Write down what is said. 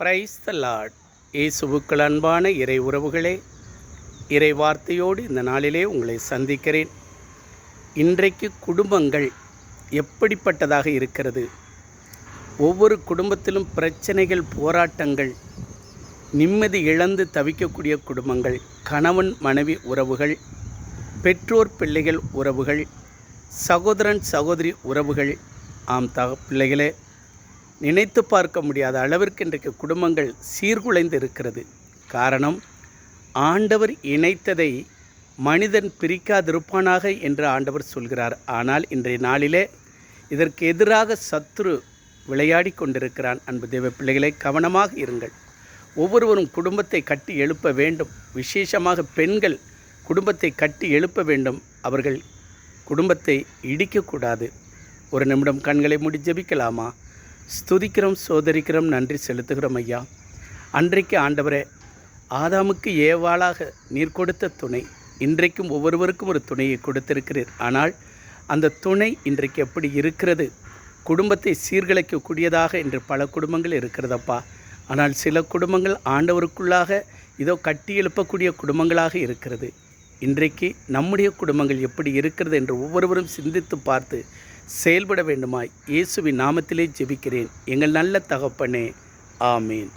Praise the Lord. இயேசுவுக்குள் அன்பான இறை உறவுகளே, இறை வார்த்தையோடு இந்த நாளிலே உங்களை சந்திக்கிறேன். இன்றைக்கு குடும்பங்கள் எப்படிப்பட்டதாக இருக்கிறது? ஒவ்வொரு குடும்பத்திலும் பிரச்சனைகள், போராட்டங்கள், நிம்மதி இழந்து தவிக்கக்கூடிய குடும்பங்கள், கணவன் மனைவி உறவுகள், பெற்றோர் பிள்ளைகள் உறவுகள், சகோதரன் சகோதரி உறவுகள். ஆம் பிள்ளைகளே, நினைத்து பார்க்க முடியாத அளவிற்கு இன்றைக்கு குடும்பங்கள் சீர்குலைந்து இருக்கிறது. காரணம், ஆண்டவர் இணைத்ததை மனிதன் பிரிக்காதிருப்பானாக என்று ஆண்டவர் சொல்கிறார். ஆனால் இன்றைய நாளிலே இதற்கு எதிராக சத்துரு விளையாடி கொண்டிருக்கிறான். அன்பு தேவ பிள்ளைகளை, கவனமாக இருங்கள். ஒவ்வொருவரும் குடும்பத்தை கட்டி எழுப்ப வேண்டும். விசேஷமாக பெண்கள் குடும்பத்தை கட்டி எழுப்ப வேண்டும். அவர்கள் குடும்பத்தை இடிக்கக்கூடாது. ஒரு நிமிடம் கண்களை மூடி ஜெபிக்கலாமா? ஸ்துதிக்கிறோம், சோதரிக்கிறோம், நன்றி செலுத்துகிறோம் ஐயா. அன்றைக்கு ஆண்டவரே, ஆதாமுக்கு ஏவாளாக நீர் கொடுத்த துணை, இன்றைக்கும் ஒவ்வொருவருக்கும் ஒரு துணையை கொடுத்திருக்கிறீர். ஆனால் அந்த துணை இன்றைக்கு எப்படி இருக்கிறது? குடும்பத்தை சீர்குலைக்கக்கூடியதாக இன்று பல குடும்பங்கள் இருக்கிறதப்பா. ஆனால் சில குடும்பங்கள் ஆண்டவருக்குள்ளாக இதோ கட்டி எழுப்பக்கூடிய குடும்பங்களாக இருக்கிறது. இன்றைக்கு நம்முடைய குடும்பங்கள் எப்படி இருக்கிறது என்று ஒவ்வொருவரும் சிந்தித்து பார்த்து செயல்பட வேண்டுமாய் இயேசுவின் நாமத்திலே ஜெபிக்கிறேன் எங்கள் நல்ல தகப்பனே. ஆமீன்.